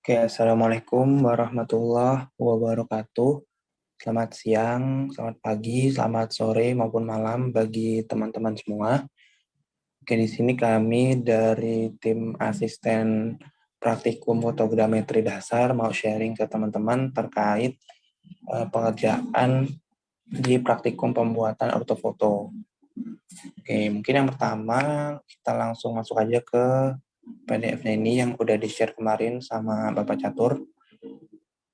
Oke, Assalamualaikum warahmatullahi wabarakatuh. Selamat siang, selamat pagi, selamat sore maupun malam bagi teman-teman semua. Oke, di sini kami dari tim asisten praktikum fotogrametri dasar mau sharing ke teman-teman terkait pengerjaan di praktikum pembuatan ortofoto. Oke, mungkin yang pertama kita langsung masuk aja ke PDF-nya ini yang udah di-share kemarin sama Bapak Catur.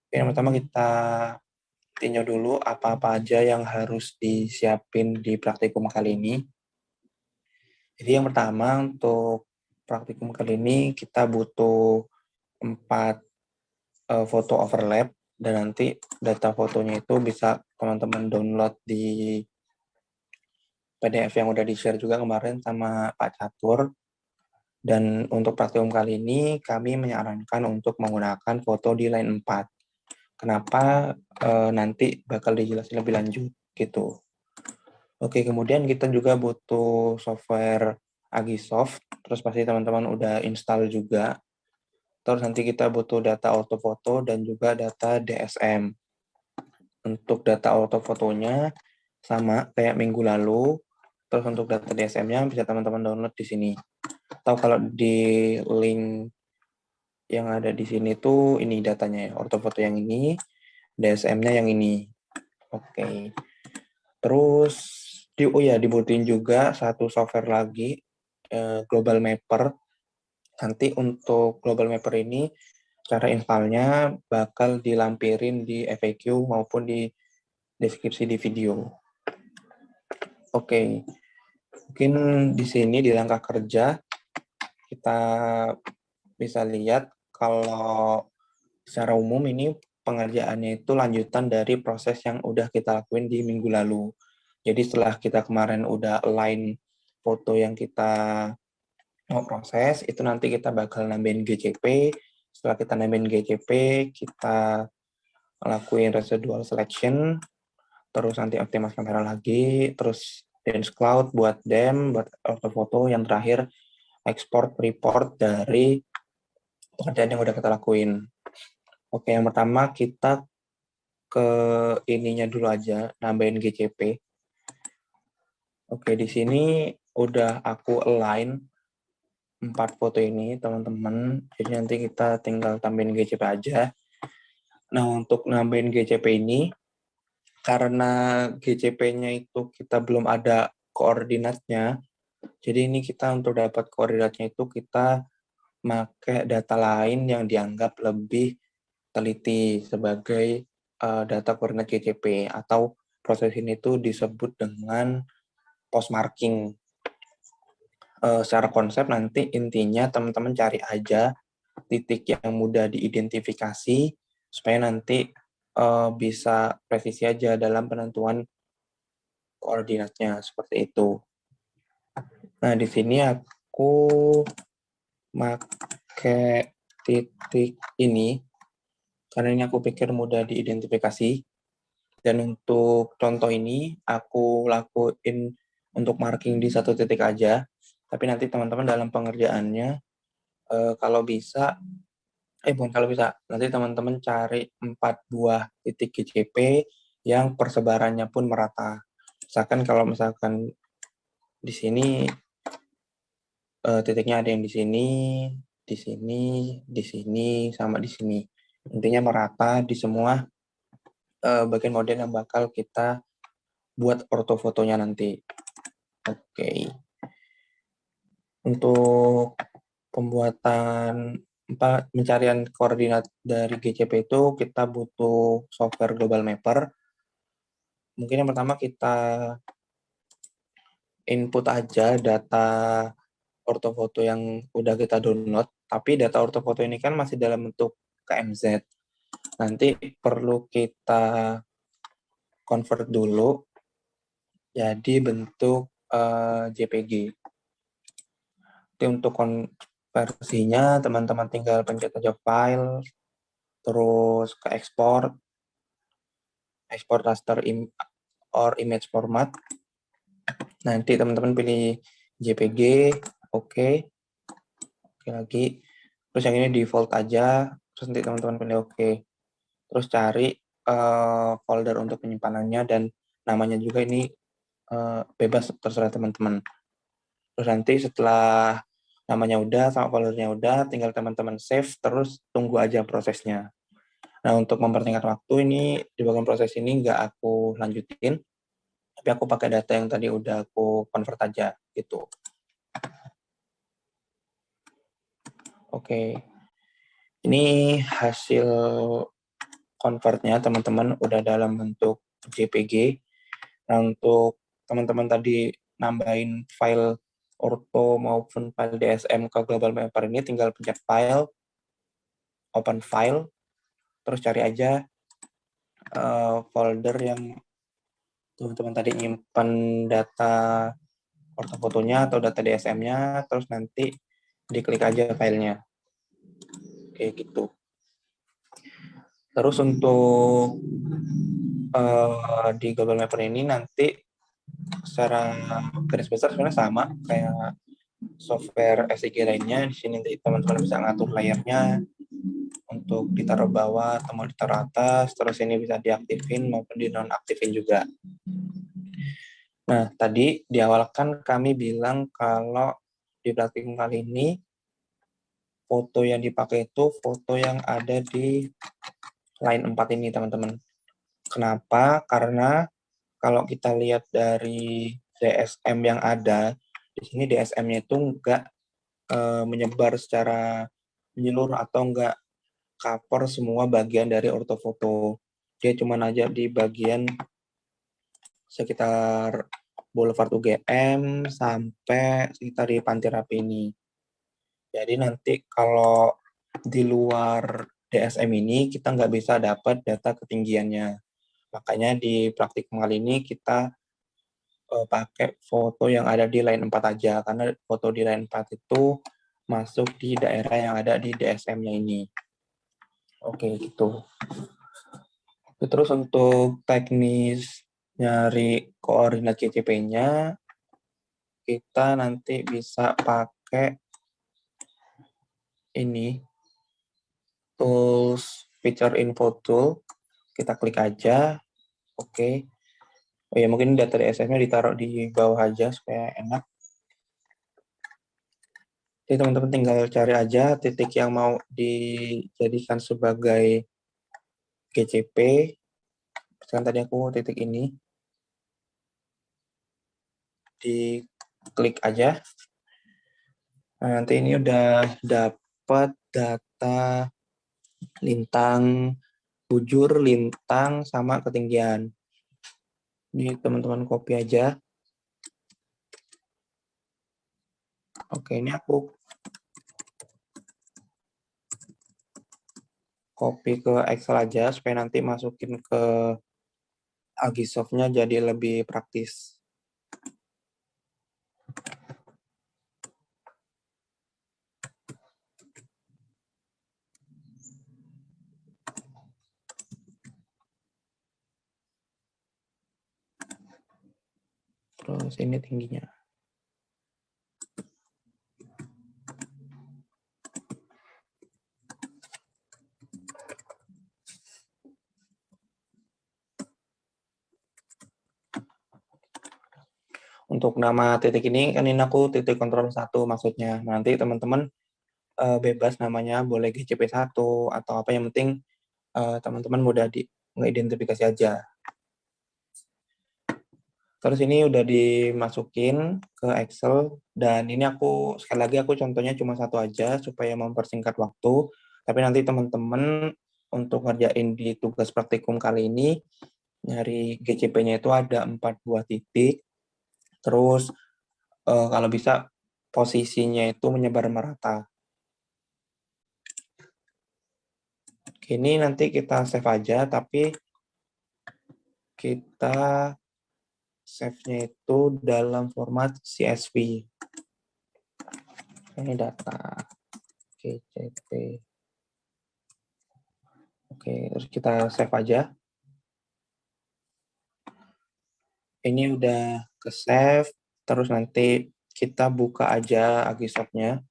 Oke, yang pertama kita tinjau dulu apa-apa aja yang harus disiapin di praktikum kali ini. Jadi yang pertama untuk praktikum kali ini kita butuh 4 foto overlap dan nanti data fotonya itu bisa teman-teman download di PDF yang udah di-share juga kemarin sama Pak Catur. Dan untuk praktikum kali ini kami menyarankan untuk menggunakan foto di line 4. Kenapa nanti bakal dijelasin lebih lanjut gitu. Oke, kemudian kita juga butuh software Agisoft, terus pasti teman-teman udah install juga. Terus nanti kita butuh data ortofoto dan juga data DSM. Untuk data ortofotonya sama kayak minggu lalu, terus untuk data DSM-nya bisa teman-teman download di sini. Atau kalau di link yang ada di sini tuh ini datanya ya, ortofoto yang ini, DSM-nya yang ini. Oke. Terus dibutuhin juga satu software lagi, Global Mapper. Nanti untuk Global Mapper ini cara installnya bakal dilampirin di FAQ maupun di deskripsi di video. Oke, mungkin di sini di langkah kerja kita bisa lihat kalau secara umum ini pengerjaannya itu lanjutan dari proses yang udah kita lakuin di minggu lalu. Jadi setelah kita kemarin udah align foto yang kita mau proses, itu nanti kita bakal nambahin GCP. Setelah kita nambahin GCP, kita lakuin residual selection, terus nanti optimasi kamera lagi, terus Dance Cloud buat dem, buat ortofoto, yang terakhir export report dari pekerjaan yang udah kita lakuin. Oke, yang pertama kita ke ininya dulu aja, nambahin GCP. Oke, di sini udah aku align 4 foto ini, teman-teman. Jadi nanti kita tinggal tambahin GCP aja. Nah, untuk nambahin GCP ini, karena GCP-nya itu kita belum ada koordinatnya, jadi ini kita untuk dapat koordinatnya itu kita pakai data lain yang dianggap lebih teliti sebagai data koordinat GCP, atau proses ini tuh disebut dengan post marking. Secara konsep nanti intinya teman-teman cari aja titik yang mudah diidentifikasi supaya nanti bisa presisi aja dalam penentuan koordinatnya seperti itu. Nah, di sini aku pakai titik ini karena ini aku pikir mudah diidentifikasi. Dan untuk contoh ini aku lakuin untuk marking di satu titik aja. Tapi nanti teman-teman dalam pengerjaannya kalau bisa bukan kalau bisa, nanti teman-teman cari 4 buah titik GCP yang persebarannya pun merata. Misalkan kalau misalkan di sini titiknya ada yang di sini, di sini, di sini, sama di sini. Intinya merata di semua bagian model yang bakal kita buat ortofotonya nanti. Oke. Untuk pembuatan pencarian koordinat dari GCP itu kita butuh software Global Mapper. Mungkin yang pertama kita input aja data ortofoto yang udah kita download, tapi data ortofoto ini kan masih dalam bentuk KMZ. Nanti perlu kita convert dulu jadi bentuk JPG. Jadi untuk konversinya teman-teman tinggal pencet aja file, terus ke export raster or image format. Nanti teman-teman pilih JPG, oke lagi. Terus yang ini default aja, Terus nanti teman-teman pilih oke. Terus cari folder untuk penyimpanannya dan namanya juga ini bebas, terserah teman-teman. Terus nanti setelah namanya udah sama foldernya udah, tinggal teman-teman save, terus tunggu aja prosesnya. Nah, untuk mempersingkat waktu ini, di bagian proses ini nggak aku lanjutin, tapi aku pakai data yang tadi udah aku convert aja, gitu. Oke. Ini hasil convertnya, teman-teman, udah dalam bentuk JPG. Nah, untuk teman-teman tadi nambahin file orto maupun file DSM ke Global Mapper ini, tinggal pencet file, open file, terus cari aja folder yang teman-teman tadi nyimpan data ortofotonya atau data DSM-nya, terus nanti diklik aja filenya. Kayak gitu. Terus untuk di Global Mapper ini nanti secara garis besar sebenarnya sama kayak software SIG lainnya. Di sini teman-teman bisa ngatur layarnya untuk ditaruh bawah atau mau ditaruh atas, terus ini bisa diaktifin maupun dinonaktifin juga. Nah, tadi di awal kan kami bilang kalau di praktikum kali ini foto yang dipakai itu foto yang ada di line 4 ini, teman-teman. Kenapa? Karena kalau kita lihat dari DSM yang ada, di sini DSM-nya itu nggak menyebar secara menyeluruh atau nggak cover semua bagian dari ortofoto. Dia cuma aja di bagian sekitar Boulevard UGM sampai sekitar di Panti Rapi ini. Jadi nanti kalau di luar DSM ini kita nggak bisa dapat data ketinggiannya. Makanya di praktikum kali ini kita pakai foto yang ada di line 4 aja, karena foto di line 4 itu masuk di daerah yang ada di DSM-nya ini. Oke, gitu. Terus untuk teknis nyari koordinat GCP-nya, kita nanti bisa pakai ini, tools feature info tool. Kita klik aja, oke. Oh ya, mungkin data DSM-nya ditaruh di bawah aja supaya enak. Jadi teman-teman tinggal cari aja titik yang mau dijadikan sebagai GCP. Sekarang tadi aku titik ini. Diklik aja. Nah, nanti ini udah dapat data lintang bujur, lintang, sama ketinggian. Ini teman-teman copy aja. Oke, ini aku copy ke Excel aja supaya nanti masukin ke Agisoft-nya jadi lebih praktis. Terus ini tingginya. Untuk nama titik ini, kan ini aku titik kontrol 1 maksudnya. Nanti teman-teman bebas namanya, boleh GCP1 atau apa, yang penting teman-teman mudah mengidentifikasi aja. Terus ini udah dimasukin ke Excel, dan ini aku, sekali lagi aku contohnya cuma satu aja supaya mempersingkat waktu, tapi nanti teman-teman untuk ngerjain di tugas praktikum kali ini, nyari GCP-nya itu ada 4 buah titik, terus kalau bisa posisinya itu menyebar merata. Ini nanti kita save aja, tapi kita save-nya itu dalam format CSV. Ini data GCP. Oke, terus kita save aja. Ini udah ke save, terus nanti kita buka aja Agisoft-nya.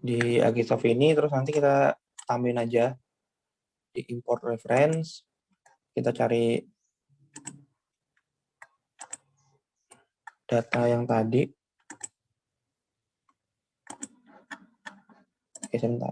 di Agisoft ini, terus nanti kita tambahin aja di import reference, kita cari data yang tadi. Oke, sebentar.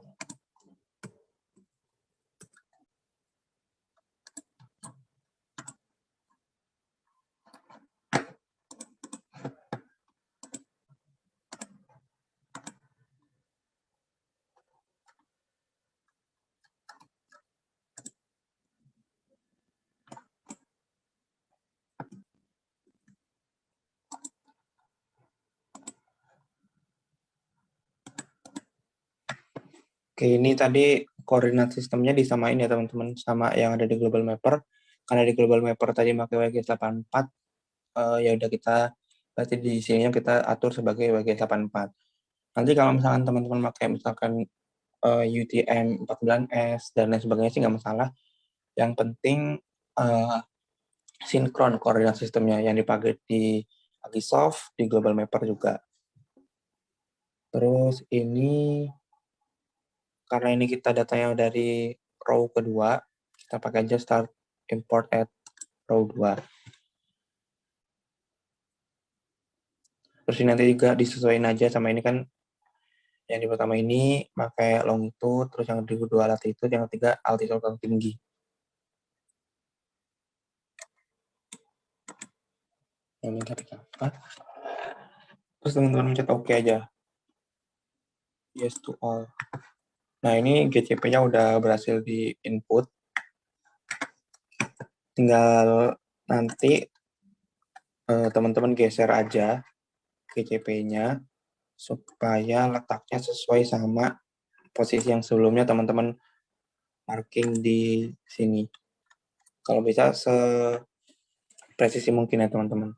Oke, ini tadi koordinat sistemnya disamain ya teman-teman sama yang ada di Global Mapper. Karena di Global Mapper tadi pakai WG84, ya udah kita berarti di sini kita atur sebagai WG84. Nanti kalau misalkan teman-teman pakai misalkan UTM 14S dan lain sebagainya sih nggak masalah. Yang penting sinkron koordinat sistemnya yang dipakai di Agisoft, di Global Mapper juga. Terus ini karena ini kita datanya dari row kedua, kita pakai aja start import at row 2. Terus ini nanti juga disesuaikan aja sama ini kan yang di pertama ini pakai longitude, terus yang kedua latitude, yang ketiga altitude yang tinggi. Yang ini kita apa? Terus teman-teman pencet OK aja. Yes to all. Nah, ini GCP-nya udah berhasil di input. Tinggal nanti teman-teman geser aja GCP-nya supaya letaknya sesuai sama posisi yang sebelumnya teman-teman marking di sini. Kalau bisa sepresisi mungkin ya teman-teman.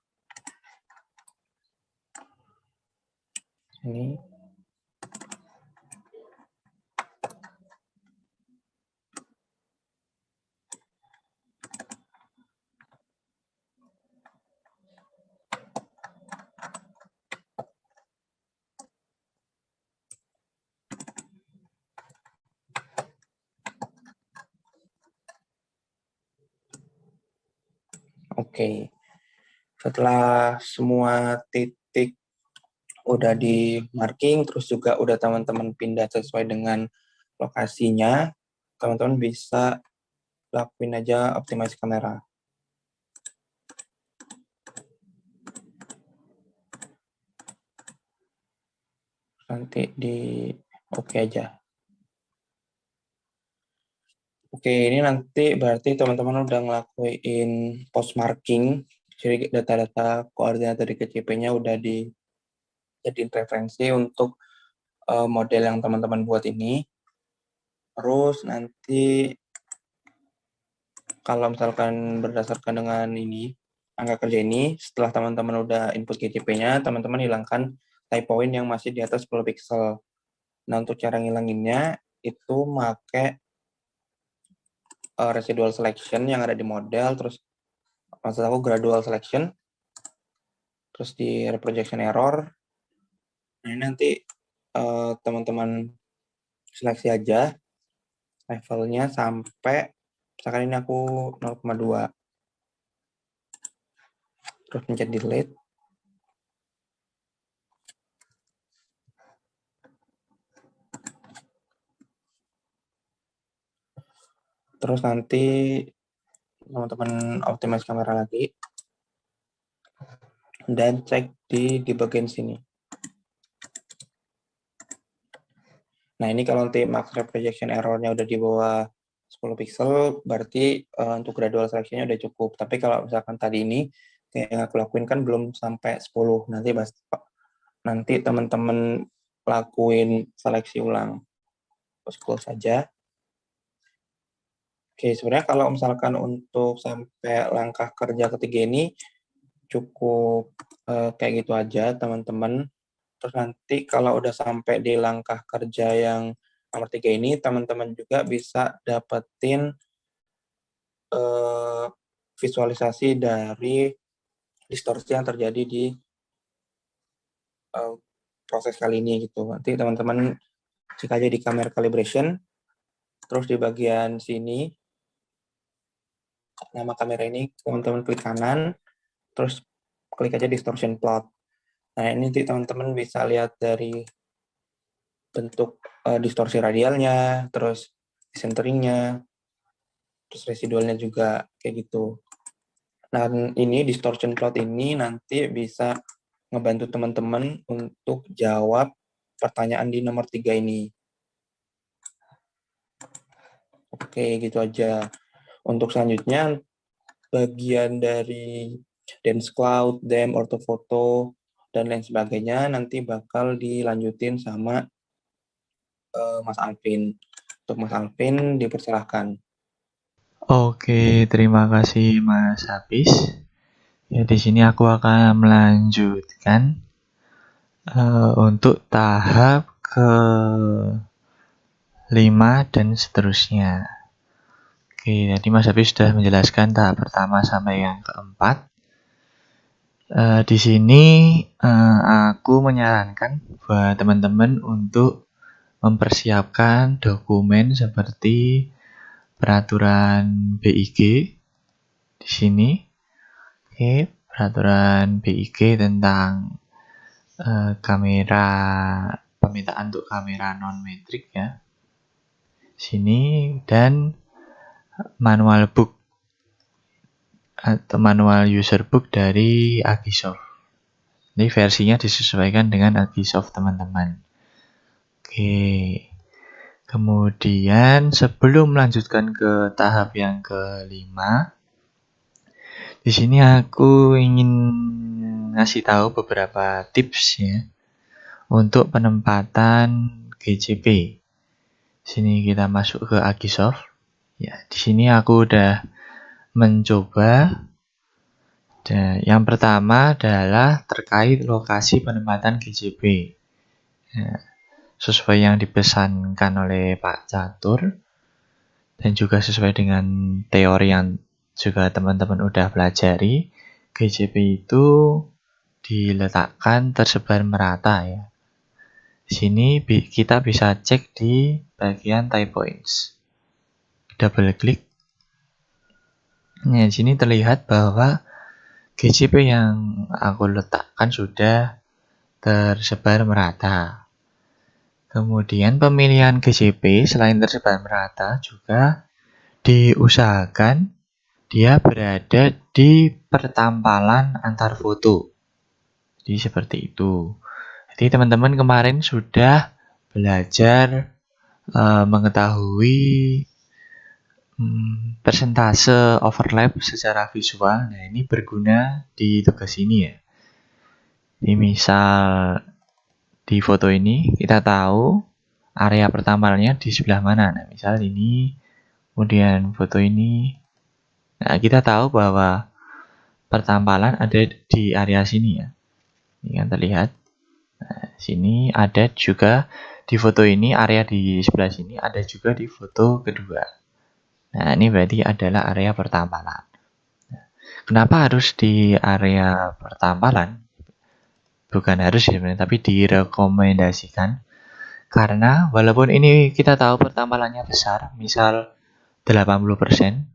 Ini oke. Setelah semua titik udah di marking, terus juga udah teman-teman pindah sesuai dengan lokasinya, teman-teman bisa lakuin aja optimasi kamera. Nanti di oke aja. Oke, ini nanti berarti teman-teman udah ngelakuin post marking, jadi data-data koordinat dari KCP-nya udah dijadiin referensi untuk model yang teman-teman buat ini. Terus nanti kalau misalkan berdasarkan dengan ini, angka kerja ini, setelah teman-teman udah input KCP-nya, teman-teman hilangkan type point yang masih di atas 10 pixel. Nah, untuk cara ngilanginnya, itu pakai residual selection yang ada di model, terus maksud aku gradual selection, terus di reprojection error. Nah, ini nanti teman-teman seleksi aja levelnya sampai, misalkan ini aku 0,2. Terus pencet delete. Terus nanti teman-teman optimize kamera lagi. Dan cek di bagian sini. Nah, ini kalau nanti max reprojection error-nya udah di bawah 10 pixel, berarti untuk gradual selection-nya udah cukup. Tapi kalau misalkan tadi ini, yang aku lakuin kan belum sampai 10. Nanti teman-teman lakuin seleksi ulang. Terus close saja. Oke, sebenarnya kalau misalkan untuk sampai langkah kerja ketiga ini, cukup kayak gitu aja, teman-teman. Terus nanti kalau udah sampai di langkah kerja yang nomor 3 ini, teman-teman juga bisa dapetin visualisasi dari distorsi yang terjadi di proses kali ini gitu. Nanti teman-teman Cek aja di camera calibration, terus di bagian sini, nama kamera ini, teman-teman klik kanan, terus klik aja distortion plot. Nah, ini teman-teman bisa lihat dari bentuk distorsi radialnya, terus centeringnya, terus residualnya juga kayak gitu. Nah, ini distortion plot ini nanti bisa ngebantu teman-teman untuk jawab pertanyaan di nomor 3 ini. Oke, gitu aja. Untuk selanjutnya, bagian dari dense cloud, DEM, orthofoto, dan lain sebagainya nanti bakal dilanjutin sama Mas Alvin. Untuk Mas Alvin, dipersilahkan. Oke, terima kasih Mas Hafiz. Ya, di sini aku akan melanjutkan untuk tahap ke-5 dan seterusnya. Oke, tadi Mas Hafiz sudah menjelaskan tahap pertama sampai yang keempat. Di sini aku menyarankan buat teman-teman untuk mempersiapkan dokumen seperti peraturan BIG di sini. Oke, peraturan BIG tentang kamera, permintaan untuk kamera non-metrik ya. Sini, dan manual book atau manual user book dari Agisoft. Ini versinya disesuaikan dengan Agisoft teman-teman. Oke. Kemudian sebelum melanjutkan ke tahap yang kelima, di sini aku ingin ngasih tahu beberapa tips ya untuk penempatan GCP. Sini kita masuk ke Agisoft. Ya, di sini aku udah mencoba. Dan yang pertama adalah terkait lokasi penempatan GCP. Ya, sesuai yang dipesankan oleh Pak Catur dan juga sesuai dengan teori yang juga teman-teman udah pelajari, GCP itu diletakkan tersebar merata ya. Di sini kita bisa cek di bagian tie points. Double klik. Nah, di sini terlihat bahwa GCP yang aku letakkan sudah tersebar merata. Kemudian pemilihan GCP selain tersebar merata juga diusahakan dia berada di pertampalan antar foto. Jadi seperti itu. Jadi teman-teman kemarin sudah belajar mengetahui persentase overlap secara visual. Nah, ini berguna di tugas ini ya. Ini misal di foto ini kita tahu area pertampalannya di sebelah mana. Nah, misal ini, kemudian foto ini. Nah, kita tahu bahwa pertampalan ada di area sini ya. Ini kan terlihat. Nah, sini ada juga di foto ini, area di sebelah sini ada juga di foto kedua. Nah, ini berarti adalah area pertampalan. Nah, kenapa harus di area pertampalan? Bukan harus ya, tapi direkomendasikan. Karena walaupun ini kita tahu pertampalannya besar, misal 80%,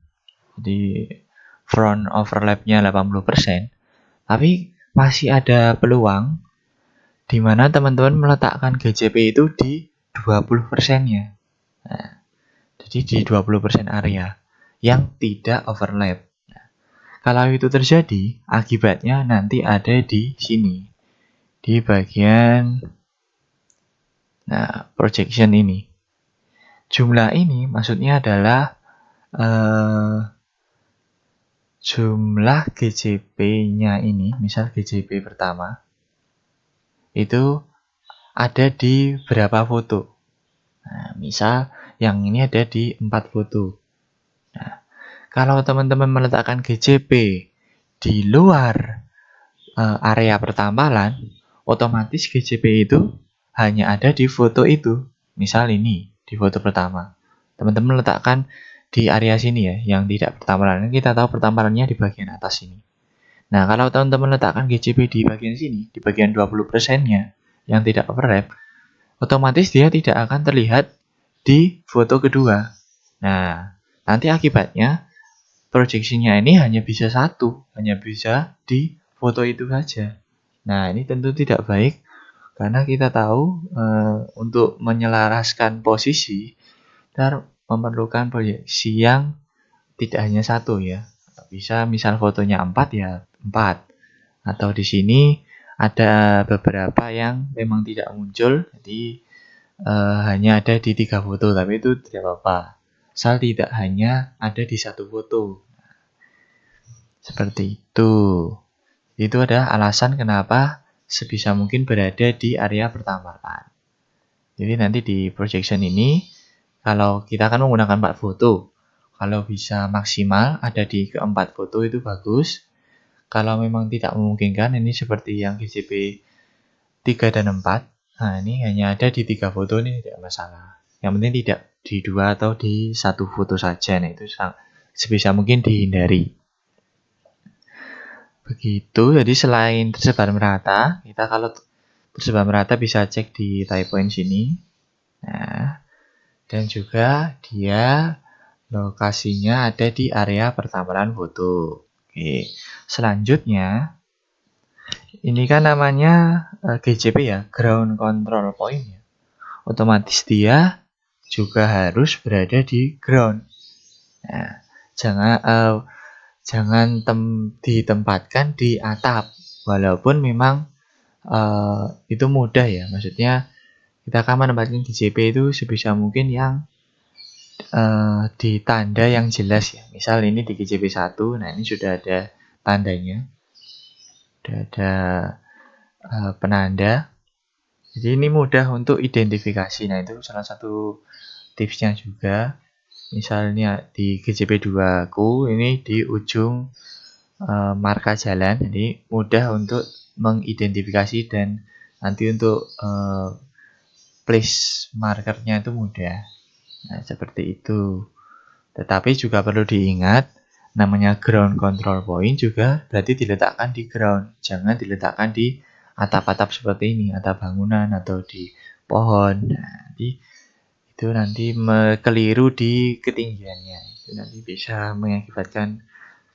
jadi front overlapnya 80%, tapi masih ada peluang di mana teman-teman meletakkan GCP itu di 20%-nya. Nah, jadi di 20% area yang tidak overlap. Nah, kalau itu terjadi, akibatnya nanti ada di sini, di bagian projection ini. Jumlah ini maksudnya adalah jumlah GCP-nya ini, misal GCP pertama, itu ada di berapa foto. Nah, misal yang ini ada di 4 foto. Nah, kalau teman-teman meletakkan GCP di luar area pertampalan, otomatis GCP itu hanya ada di foto itu. Misal ini, di foto pertama. Teman-teman letakkan di area sini ya, yang tidak pertampalan. Kita tahu pertampalannya di bagian atas sini. Nah, kalau teman-teman letakkan GCP di bagian sini, di bagian 20%-nya, yang tidak overlap, otomatis dia tidak akan terlihat di foto kedua. Nah, nanti akibatnya proyeksinya ini hanya bisa satu, hanya bisa di foto itu saja. Nah, ini tentu tidak baik karena kita tahu untuk menyelaraskan posisi kita memerlukan proyeksi yang tidak hanya satu ya. Bisa misal fotonya 4 ya 4. Atau di sini ada beberapa yang memang tidak muncul, jadi hanya ada di 3 foto, tapi itu tidak apa-apa. Asal tidak hanya ada di satu foto. Seperti itu. Itu adalah alasan kenapa sebisa mungkin berada di area pertambahan. Jadi nanti di projection ini, kalau kita akan menggunakan 4 foto, kalau bisa maksimal ada di keempat foto itu bagus. Kalau memang tidak memungkinkan, ini seperti yang GCP 3 dan 4, nah ini hanya ada di 3 foto, ini tidak masalah. Yang penting tidak di 2 atau di 1 foto saja, nah itu sebisa mungkin dihindari. Begitu, jadi selain tersebar merata, kita kalau tersebar merata bisa cek di type point sini. Nah, dan juga dia lokasinya ada di area pertambahan foto. Oke, selanjutnya ini kan namanya GCP ya, ground control point ya. Otomatis dia juga harus berada di ground. Nah, jangan ditempatkan di atap, walaupun memang itu mudah ya. Maksudnya kita akan menempatkan GCP itu sebisa mungkin yang di tanda yang jelas ya. Misal ini di GCP 1, nah ini sudah ada tandanya, sudah ada penanda. Jadi ini mudah untuk identifikasi. Nah itu salah satu tipsnya juga. Misalnya di GCP 2 ku ini di ujung marka jalan, jadi mudah untuk mengidentifikasi dan nanti untuk place markernya itu mudah. Nah seperti itu. Tetapi juga perlu diingat, namanya ground control point juga berarti diletakkan di ground, jangan diletakkan di atap-atap seperti ini, atap bangunan atau di pohon. Nah, itu nanti keliru di ketinggiannya, itu nanti bisa mengakibatkan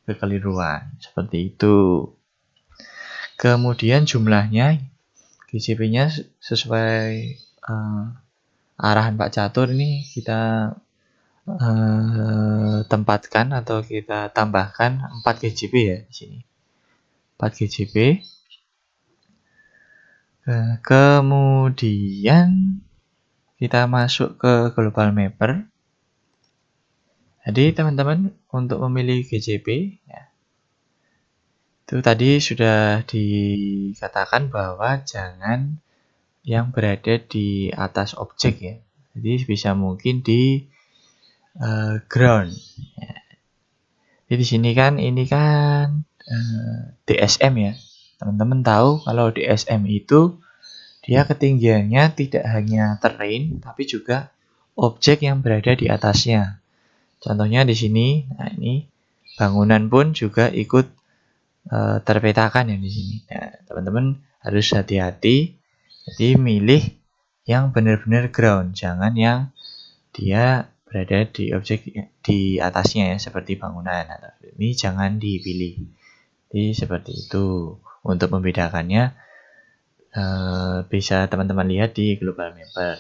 kekeliruan seperti itu. Kemudian jumlahnya GCP-nya sesuai arahan Pak Catur, ini kita tempatkan atau kita tambahkan 4 GCP ya di sini. 4 GCP. Kemudian kita masuk ke global mapper. Jadi teman-teman untuk memilih GCP ya, itu tadi sudah dikatakan bahwa jangan yang berada di atas objek ya. Jadi bisa mungkin di ground. Ya. Jadi di sini kan ini kan DSM ya. Teman-teman tahu kalau DSM itu dia ketinggiannya tidak hanya terrain tapi juga objek yang berada di atasnya. Contohnya di sini, nah ini bangunan pun juga ikut terpetakan ya di sini. Nah, teman-teman harus hati-hati. Jadi milih yang benar-benar ground, jangan yang dia berada di objek di atasnya ya, seperti bangunan. Ini jangan dipilih. Jadi seperti itu. Untuk membedakannya bisa teman-teman lihat di global mapper.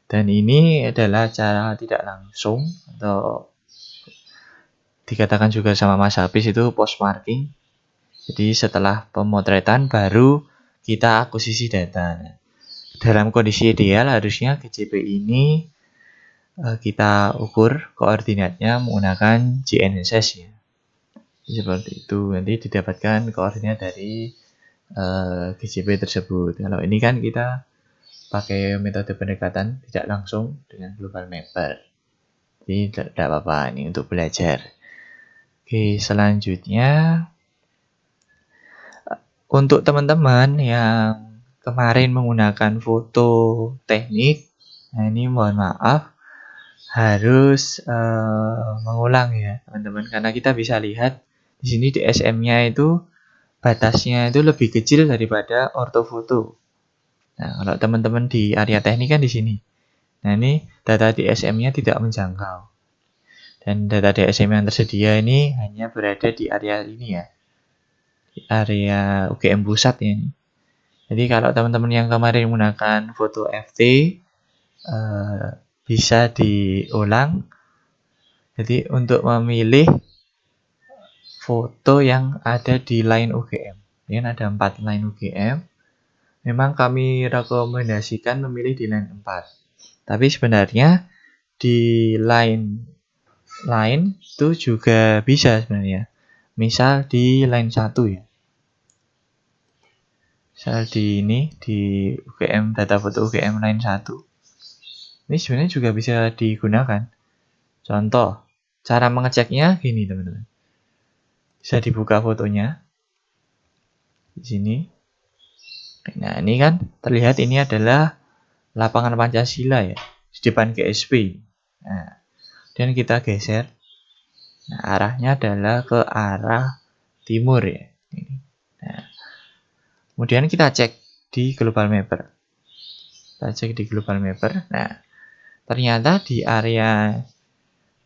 Dan ini adalah cara tidak langsung atau dikatakan juga sama Mas Hafiz itu post marking. Jadi setelah pemotretan baru kita akuisisi data. Dalam kondisi ideal harusnya GCP ini kita ukur koordinatnya menggunakan GNSS ya. Seperti itu, nanti didapatkan koordinat dari GCP tersebut. Kalau ini kan kita pakai metode pendekatan tidak langsung dengan global mapper. Jadi tidak apa-apa ini untuk belajar. Oke, selanjutnya untuk teman-teman yang kemarin menggunakan foto teknik, nah ini mohon maaf harus mengulang ya teman-teman, karena kita bisa lihat di sini DSM-nya itu batasnya itu lebih kecil daripada ortofoto. Nah, kalau teman-teman di area teknik kan di sini. Nah, ini data DSM-nya tidak menjangkau. Dan data DSM yang tersedia ini hanya berada di area ini ya. Di area UGM pusat ya. Jadi kalau teman-teman yang kemarin menggunakan foto FT bisa diulang. Jadi untuk memilih foto yang ada di line UGM. Ini ada 4 line UGM. Memang kami rekomendasikan memilih di line 4. Tapi sebenarnya di line itu juga bisa sebenarnya. Misal di line 1 ya. Misal di UGM data foto UGM line 1. Ini sebenarnya juga bisa digunakan. Contoh, cara mengeceknya gini teman-teman. Bisa dibuka fotonya. Di sini. Nah, ini kan terlihat ini adalah lapangan Pancasila ya. Di depan GSP. Nah, dan kita geser. Nah, arahnya adalah ke arah timur ya. Nah, kemudian kita cek di Global Mapper. Kita cek di Global Mapper. Nah, ternyata di area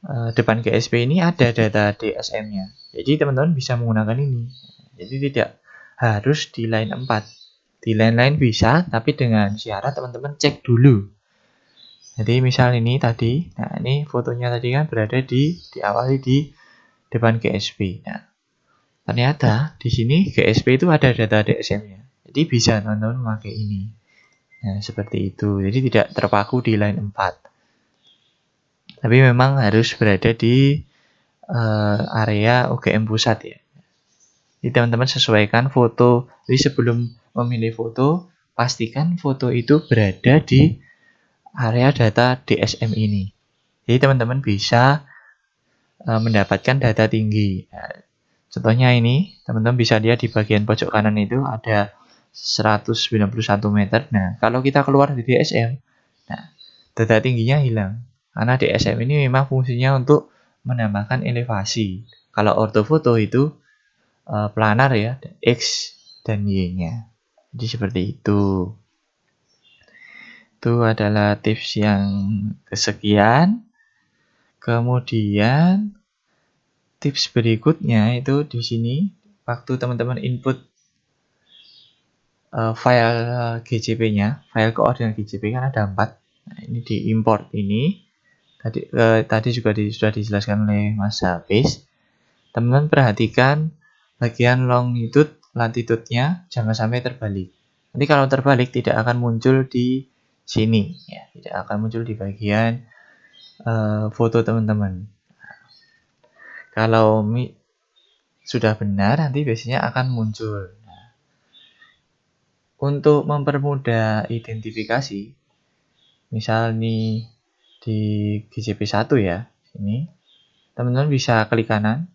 depan GSP ini ada data DSM-nya. Jadi teman-teman bisa menggunakan ini. Jadi tidak harus di line 4. Di line lain bisa, tapi dengan syarat teman-teman cek dulu. Jadi misal ini tadi, nah ini fotonya tadi kan berada diawali di depan GSP. Nah, ternyata di sini GSP itu ada data DSM-nya. Jadi bisa teman-teman memakai ini. Nah, seperti itu. Jadi tidak terpaku di line 4. Tapi memang harus berada di area UGM pusat ya. Jadi teman-teman sesuaikan foto. Jadi sebelum memilih foto, pastikan foto itu berada di area data DSM ini. Jadi teman-teman bisa mendapatkan data tinggi. Nah, contohnya ini, teman-teman bisa lihat di bagian pojok kanan itu ada 191 meter. Nah, kalau kita keluar di DSM, nah, data tingginya hilang. Karena DSM ini memang fungsinya untuk menambahkan elevasi. Kalau ortofoto itu planar ya, X dan Y-nya. Jadi seperti itu. Itu adalah tips yang kesekian. Kemudian tips berikutnya itu di sini waktu teman-teman input file GCP-nya, file koordinat GCP kan ada 4. Nah, ini diimport ini. Tadi juga sudah dijelaskan oleh Mas Hafiz. Teman-teman perhatikan bagian longitude, latitude-nya jangan sampai terbalik. Nanti kalau terbalik tidak akan muncul di sini, ya, tidak akan muncul di bagian foto teman-teman. Kalau sudah benar, nanti biasanya akan muncul. Nah, untuk mempermudah identifikasi, misal nih di GCP1 ya, ini teman-teman bisa klik kanan,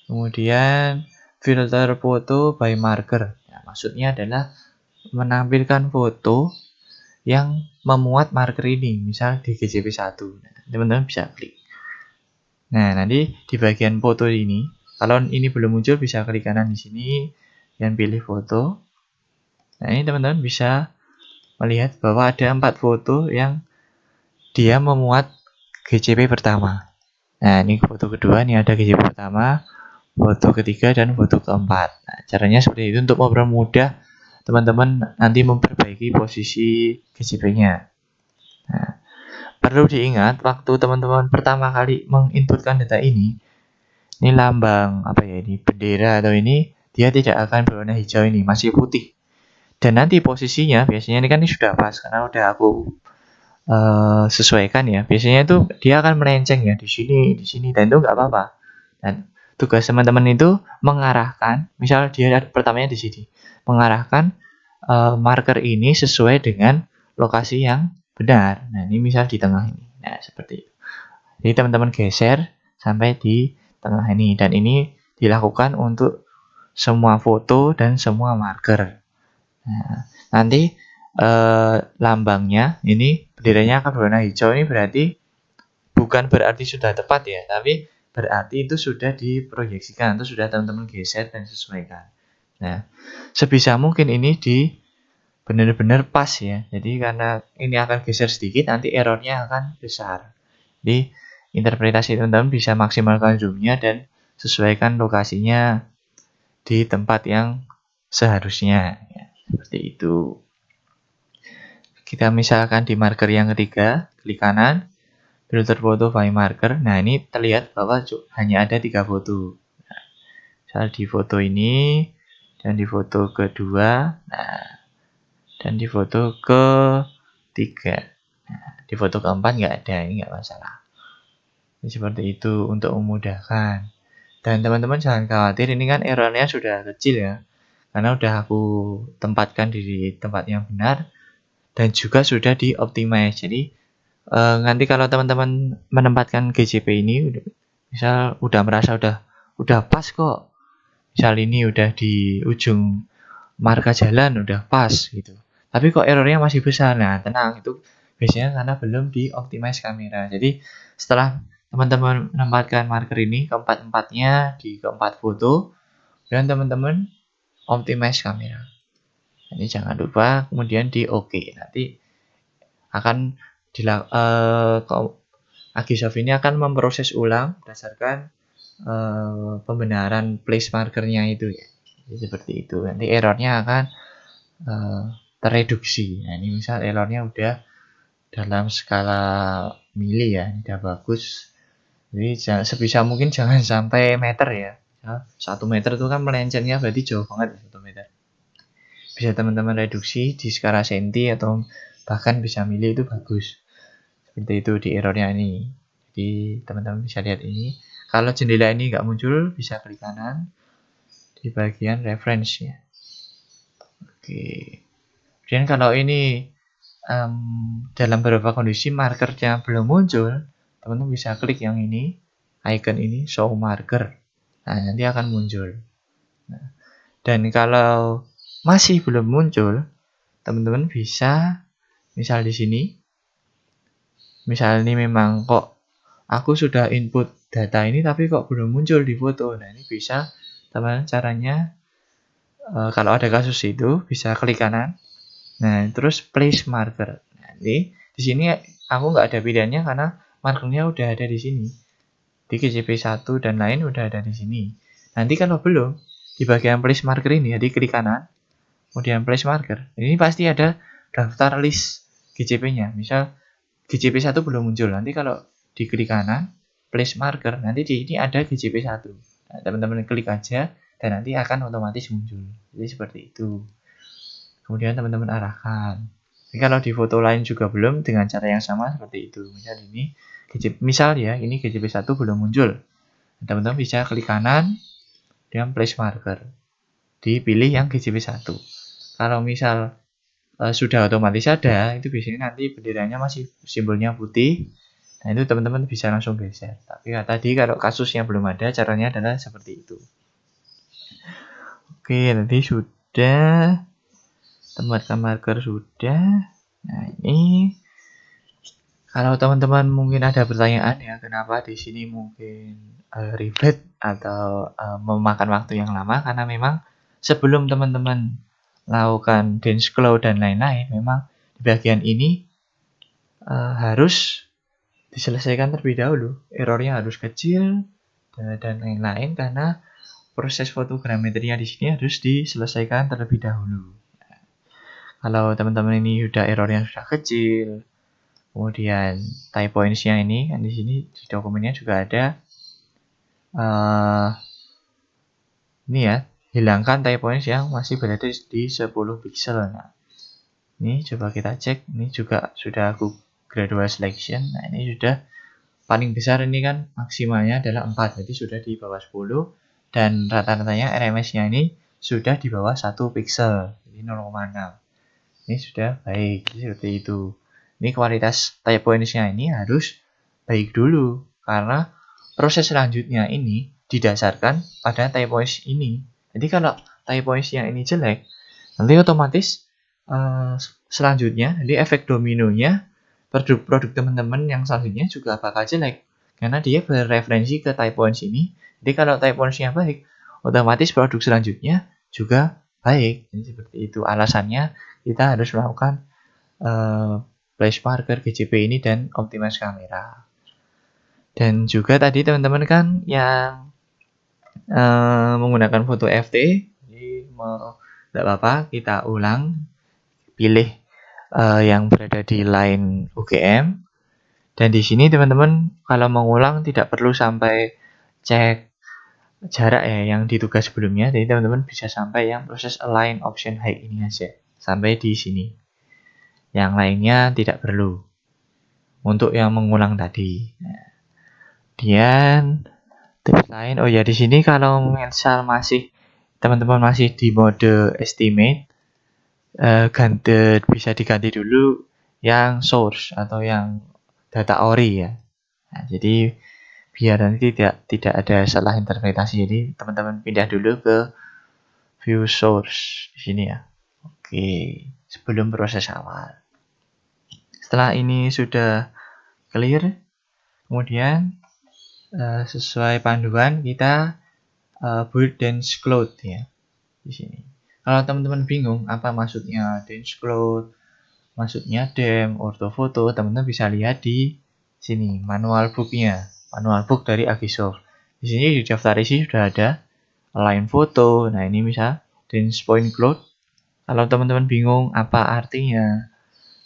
kemudian filter foto by marker. Nah, maksudnya adalah menampilkan foto yang memuat marker ini, misal di GCP1. Nah, teman-teman bisa klik. Nah, nanti di bagian foto ini, kalau ini belum muncul bisa klik kanan di sini dan pilih foto. Nah, ini teman-teman bisa melihat bahwa ada 4 foto yang dia memuat GCP pertama. Nah, ini foto kedua, ini ada GCP pertama, foto ketiga, dan foto keempat. Nah, caranya seperti itu untuk mempermudah teman-teman nanti memperbaiki posisi GCP-nya. Nah, perlu diingat waktu teman-teman pertama kali menginputkan data ini lambang apa ya, ini bendera atau ini dia tidak akan berwarna hijau, ini masih putih. Dan nanti posisinya biasanya ini kan ini sudah pas karena udah aku sesuaikan ya. Biasanya itu dia akan melenceng ya di sini dan itu nggak apa-apa. Dan tugas teman-teman itu mengarahkan, misal dia pertamanya di sini, mengarahkan marker ini sesuai dengan lokasi yang benar. Nah, ini misal di tengah ini. Nah, seperti itu. Jadi teman-teman geser sampai di tengah ini dan ini dilakukan untuk semua foto dan semua marker. Nah, nanti lambangnya ini benderanya akan berwarna hijau, ini berarti bukan berarti sudah tepat ya, tapi berarti itu sudah diproyeksikan, itu sudah teman-teman geser dan sesuaikan. Nah, sebisa mungkin ini benar-benar pas ya. Jadi karena ini akan geser sedikit, nanti errornya akan besar. Jadi interpretasi teman-teman bisa maksimalkan zoomnya dan sesuaikan lokasinya di tempat yang seharusnya. Ya, seperti itu. Kita misalkan di marker yang ketiga, klik kanan, filter foto by marker. Nah, ini terlihat bahwa hanya ada 3 foto. Nah, misal di foto ini, dan di foto kedua, nah, dan di foto ketiga. Nah, di foto keempat nggak ada, ini nggak masalah. Ini seperti itu untuk memudahkan. Dan teman-teman jangan khawatir, ini kan errornya sudah kecil ya. Karena udah aku tempatkan di tempat yang benar dan juga sudah di-optimize. Jadi nanti kalau teman-teman menempatkan GCP ini misal udah merasa udah pas kok. Misal ini udah di ujung marka jalan udah pas gitu. Tapi kok errornya masih besar. Nah, tenang, itu biasanya karena belum di-optimize kamera. Jadi setelah teman-teman menempatkan marker ini keempat-empatnya di keempat foto, dan teman-teman optimize kamera. Ini jangan lupa kemudian di OK. Nanti akan Agisoft ini akan memproses ulang berdasarkan pembenaran place markernya itu ya. Jadi seperti itu. Nanti errornya akan terreduksi. Nah, ini misal errornya udah dalam skala mili ya, ini udah bagus. Jadi sebisa mungkin jangan sampai meter ya. 1 meter itu kan melencengnya berarti jauh banget 1 meter. Bisa teman-teman reduksi di skala senti atau bahkan bisa mili, itu bagus. Seperti itu di errornya ini. Jadi teman-teman bisa lihat ini. Kalau jendela ini nggak muncul, bisa klik kanan di bagian reference ya. Oke. Kemudian kalau ini dalam beberapa kondisi markernya belum muncul, teman-teman bisa klik yang ini, icon ini, show marker. Nah, nanti akan muncul. Nah, dan kalau masih belum muncul, teman-teman bisa, misal di sini, misal ini memang kok aku sudah input data ini tapi kok belum muncul di foto. Nah, ini bisa teman-teman caranya, kalau ada kasus itu bisa klik kanan. Nah, terus place marker. Nah, di sini aku nggak ada pilihannya karena markernya udah ada di sini. Di GCP 1 dan lain udah ada di sini. Nanti kalau belum, di bagian place marker ini, jadi klik kanan, kemudian place marker. Ini pasti ada daftar list GCP-nya. Misal GCP 1 belum muncul. Nanti kalau diklik kanan, place marker, nanti di ini ada GCP 1. Nah, teman-teman klik aja dan nanti akan otomatis muncul. Jadi seperti itu. Kemudian teman-teman arahkan. Jadi kalau di foto lain juga belum, dengan cara yang sama seperti itu. Misal ya, ini GCP 1 belum muncul. Teman-teman bisa klik kanan dan place marker. Dipilih yang GCP 1. Kalau misal sudah otomatis ada, itu biasanya nanti benderanya masih simbolnya putih. Nah, itu teman-teman bisa langsung geser. Tapi tadi kalau kasusnya belum ada, caranya adalah seperti itu. Oke, nanti sudah. Tempatkan marker sudah. Nah, ini kalau teman-teman mungkin ada pertanyaan ya, kenapa di sini mungkin ribet atau memakan waktu yang lama, karena memang sebelum teman-teman lakukan dance flow dan lain-lain, memang di bagian ini harus diselesaikan terlebih dahulu. Errornya harus kecil dan lain-lain karena proses fotogrametrinya di sini harus diselesaikan terlebih dahulu. Kalau teman-teman ini sudah errornya sudah kecil, kemudian type points-nya ini kan di sini di dokumennya juga ada ini ya, hilangkan type points yang masih berada di 10 pixel. Nah, ini coba kita cek, ini juga sudah aku gradual selection. Nah, ini sudah paling besar, ini kan maksimalnya adalah 4, jadi sudah di bawah 10 dan rata-ratanya RMS-nya ini sudah di bawah 1 pixel, jadi 0,6. Ini sudah baik, seperti itu. Ini kualitas type points-nya ini harus baik dulu, karena proses selanjutnya ini didasarkan pada type points ini. Jadi kalau type points-nya ini jelek, nanti otomatis selanjutnya, jadi efek dominonya produk teman-teman yang selanjutnya juga bakal jelek, karena dia bereferensi ke type points ini. Jadi kalau type points-nya baik, otomatis produk selanjutnya juga baik. Jadi seperti itu alasannya kita harus melakukan place marker GCP ini dan optimize kamera. Dan juga tadi teman-teman kan yang menggunakan foto FT, jadi tidak apa-apa, kita ulang, pilih yang berada di line UGM. Dan di sini teman-teman kalau mengulang tidak perlu sampai cek jarak ya yang di tugas sebelumnya. Jadi teman-teman bisa sampai yang proses align option height ini aja. Sampai di sini. Yang lainnya tidak perlu. Untuk yang mengulang tadi. Kemudian tips lain, oh ya di sini kalau misal masih teman-teman masih di mode estimate, bisa diganti dulu yang source atau yang data ori ya. Nah, jadi biar nanti tidak ada salah interpretasi. Jadi teman-teman pindah dulu ke view source di sini ya. Oke, sebelum proses awal. Setelah ini sudah clear, kemudian sesuai panduan kita build dense cloud ya di sini. Kalau teman-teman bingung apa maksudnya dense cloud, maksudnya dem, orthofoto, teman-teman bisa lihat di sini manual booknya, manual book dari Agisoft. Di sini di daftar isi sudah ada align foto. Nah ini misal dense point cloud. Kalau teman-teman bingung apa artinya,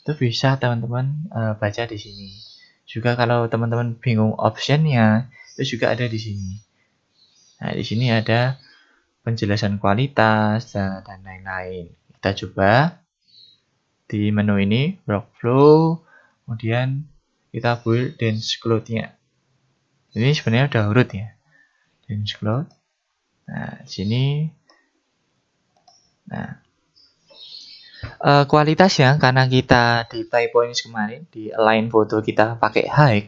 itu bisa teman-teman baca di sini. Juga kalau teman-teman bingung optionnya, itu juga ada di sini. Nah di sini ada penjelasan kualitas dan lain-lain. Kita coba di menu ini workflow, kemudian kita build dense cloud-nya. Ini sebenarnya udah urut ya, dense cloud. Nah di sini, nah kualitasnya karena kita di type points kemarin di align foto kita pakai high,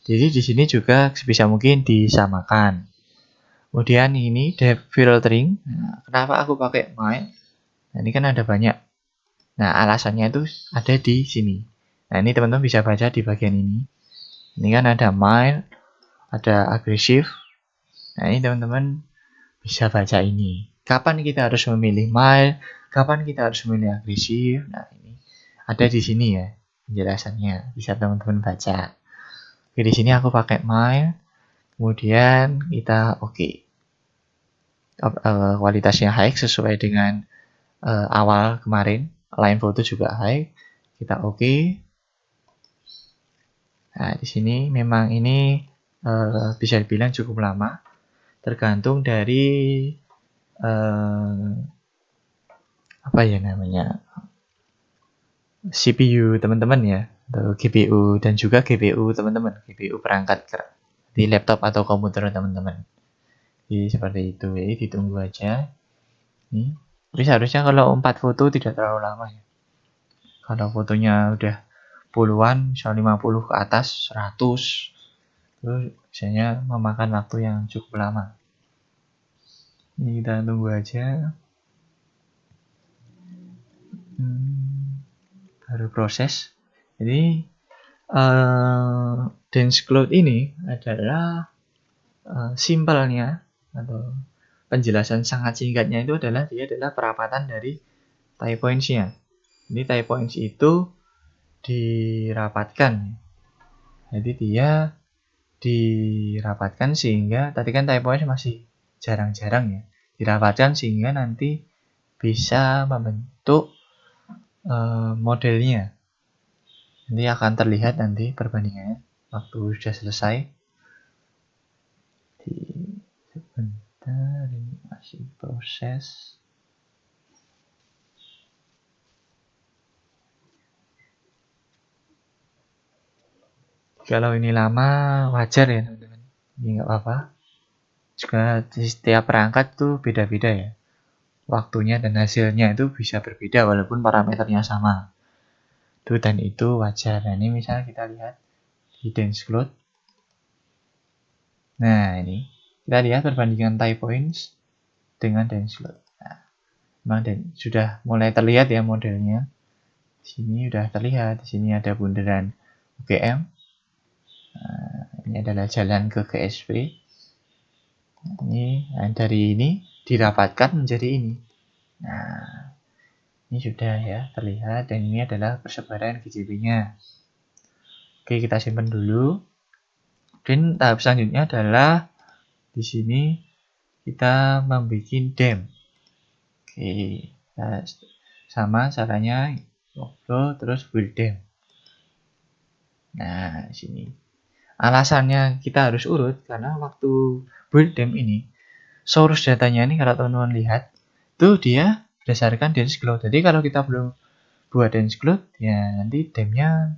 jadi di sini juga sebisa mungkin disamakan. Kemudian ini depth filtering. Nah, kenapa aku pakai mild? Nah, ini kan ada banyak. Nah, alasannya itu ada di sini. Nah, ini teman-teman bisa baca di bagian ini. Ini kan ada mild, ada agresif. Nah, ini teman-teman bisa baca ini. Kapan kita harus memilih mild, kapan kita harus memilih agresif. Nah, ini ada di sini ya penjelasannya. Bisa teman-teman baca. Oke, di sini aku pakai mild. Kemudian kita kualitasnya high sesuai dengan awal kemarin. Line foto juga high. Kita Nah, di sini memang ini bisa dibilang cukup lama. Tergantung dari apa ya namanya, CPU teman-teman ya, atau GPU dan juga GPU teman-teman, GPU perangkat di laptop atau komputer teman-teman. Jadi seperti itu, jadi ditunggu aja. Nih, tapi seharusnya kalau 4 foto tidak terlalu lama ya. Kalau fotonya udah puluhan, misalnya 50 ke atas, 100, itu biasanya memakan waktu yang cukup lama. Ini kita tunggu aja. Baru proses. Jadi dense cloud ini adalah simpelnya atau penjelasan sangat singkatnya itu adalah dia adalah perapatan dari type points-nya. Ini type points itu dirapatkan. Jadi dia dirapatkan sehingga tadi kan type points masih jarang-jarang ya. Dirapatkan sehingga nanti bisa membentuk modelnya. Nanti akan terlihat nanti perbandingannya waktu sudah selesai. Sebentar, ini masih proses. Kalau ini lama wajar ya teman-teman. Ini nggak apa-apa. Juga di setiap perangkat tuh beda-beda ya. Waktunya dan hasilnya itu bisa berbeda walaupun parameternya sama. Dan itu wajar. Nah, ini misalnya kita lihat di dense cloud. Nah, ini kita lihat perbandingan type points dengan dense cloud. Nah, memang sudah mulai terlihat ya modelnya. Di sini sudah terlihat. Di sini ada bundaran UGM. Nah, ini adalah jalan ke GSP. Ini dari ini dirapatkan menjadi ini. Nah, Ini sudah ya terlihat, dan ini adalah persebaran GJB-nya. Oke, kita simpan dulu. Dan tahap selanjutnya adalah di sini kita membuat DEM. Oke, nah, sama caranya upload terus build DEM. Nah, di sini. Alasannya kita harus urut karena waktu build DEM ini, source datanya ini kalau teman-teman lihat, tuh dia berdasarkan Denscloud. Jadi kalau kita belum buat Denscloud, ya nanti DEM-nya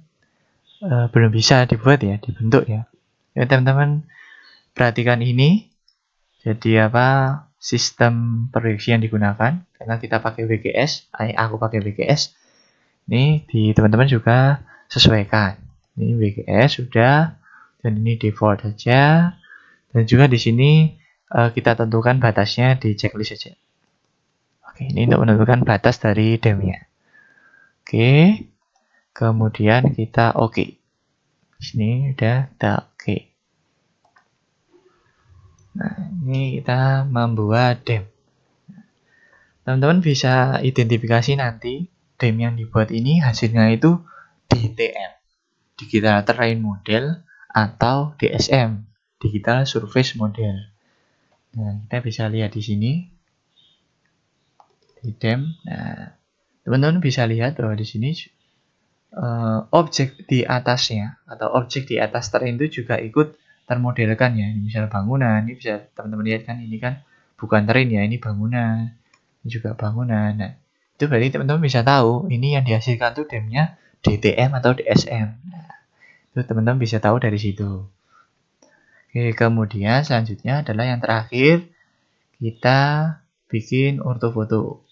belum bisa dibuat ya, dibentuk ya. Ya teman-teman perhatikan ini. Jadi sistem proyeksi yang digunakan, karena kita pakai WGS, aku pakai WGS. Ini di teman-teman juga sesuaikan. Ini WGS sudah, dan ini default saja. Dan juga di sini kita tentukan batasnya di checklist saja. Oke, ini untuk menentukan batas dari DEM-nya. Oke, kemudian kita oke. Di sini udah kita oke. Nah, ini kita membuat DEM. Teman-teman bisa identifikasi nanti DEM yang dibuat ini hasilnya itu DTM, Digital Terrain Model, atau DSM, Digital Surface Model. Nah, kita bisa lihat di sini di DEM. Nah, teman-teman bisa lihat bahwa di sini objek di atasnya atau objek di atas terrain itu juga ikut termodelkan ya. Ini misal bangunan, ini bisa teman-teman lihat kan, ini kan bukan terrain ya, ini bangunan. Ini juga bangunan. Nah, itu berarti teman-teman bisa tahu ini yang dihasilkan tuh DEM-nya DTM atau DSM. Nah, itu teman-teman bisa tahu dari situ. Oke, kemudian selanjutnya adalah yang terakhir, kita bikin ortofoto.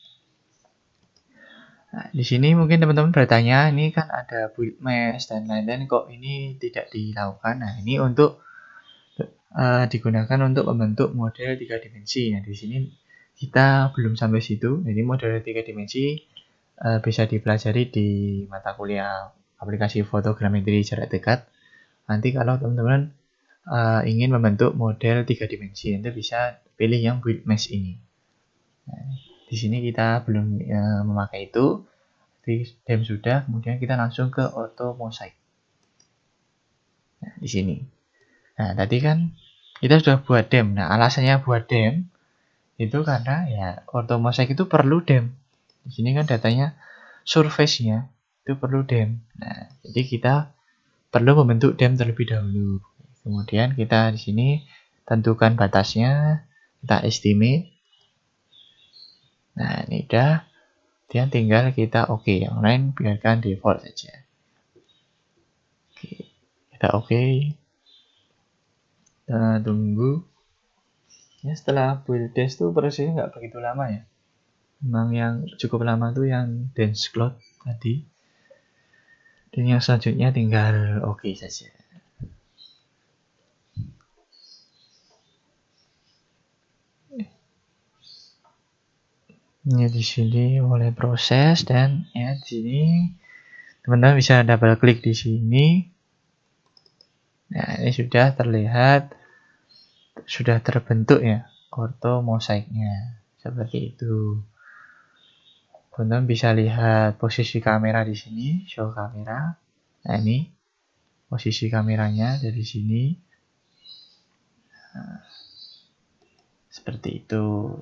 Nah, di sini mungkin teman-teman bertanya, ini kan ada build mesh dan lain-lain, kok ini tidak dilakukan? Nah, ini untuk digunakan untuk membentuk model 3 dimensi. Nah, di sini kita belum sampai situ. Jadi model 3 dimensi bisa dipelajari di mata kuliah aplikasi fotogrametri jarak dekat. Nanti kalau teman-teman ingin membentuk model 3 dimensi, Anda bisa pilih yang build mesh ini. Nah, di sini kita belum memakai itu. Di DEM sudah, kemudian kita langsung ke auto mosaic. Nah, di sini. Nah, tadi kan kita sudah buat DEM. Nah, alasannya buat DEM itu karena ya auto mosaic itu perlu DEM. Di sini kan datanya surface-nya itu perlu DEM. Nah, jadi kita perlu membentuk DEM terlebih dahulu. Kemudian kita di sini tentukan batasnya, kita estimate. Nah, ini udah. Dan tinggal kita oke. Yang lain biarkan default saja. Oke, kita oke. Kita tunggu. Ya, setelah build test tuh prosesnya nggak begitu lama ya. Memang yang cukup lama tuh yang Denscloud tadi. Dan yang selanjutnya tinggal oke saja. Ini di sini mulai proses, dan ya di sini teman-teman bisa double klik di sini. Nah, ini sudah terlihat, sudah terbentuk ya orto mosaiknya seperti itu. Teman-teman bisa lihat posisi kamera di sini, show kamera. Nah, ini posisi kameranya dari sini. Nah, seperti itu.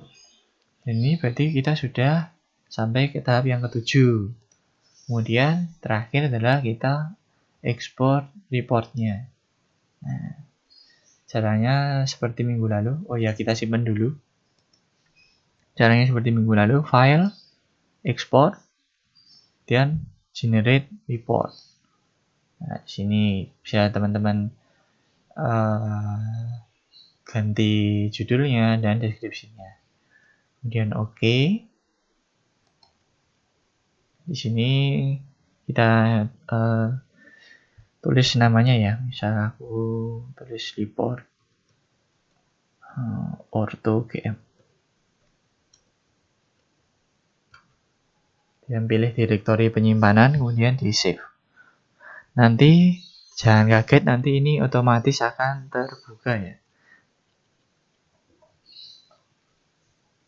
Ini berarti kita sudah sampai ke tahap yang ketujuh. Kemudian terakhir adalah kita ekspor reportnya. Nah, caranya seperti minggu lalu. Oh ya, kita simpan dulu. Caranya seperti minggu lalu, file, export, dan generate report. Nah, di sini bisa teman-teman ganti judulnya dan deskripsinya. Kemudian oke. Di sini kita tulis namanya ya. Misal aku tulis report orto GM. Dan pilih direktori penyimpanan, kemudian di save. Nanti jangan kaget, nanti ini otomatis akan terbuka ya.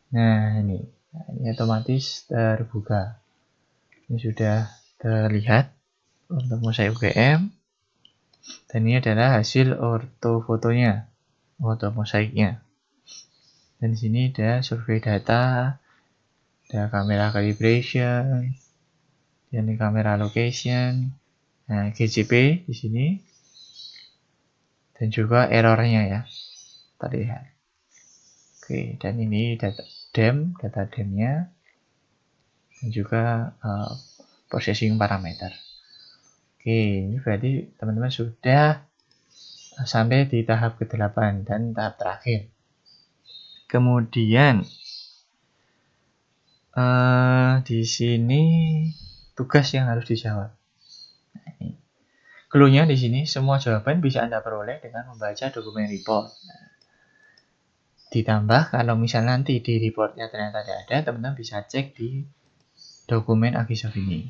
Nah, ini otomatis terbuka. Ini sudah terlihat untuk mosaik UGM. Dan ini adalah hasil ortofotonya, foto mosaiknya. Dan di sini ada survei data, ada kamera calibration, dan ini kamera location, nah GCP di sini, dan juga errornya ya, terlihat. Oke, dan ini data DEM-nya, dan juga processing parameter. Oke, ini berarti teman-teman sudah sampai di tahap ke-8 dan tahap terakhir. Kemudian di sini tugas yang harus dijawab. Nah, ini clue-nya di sini, semua jawaban bisa Anda peroleh dengan membaca dokumen report. Nah, ditambah kalau misal nanti di reportnya ternyata tidak ada, teman-teman bisa cek di dokumen Agisoft ini.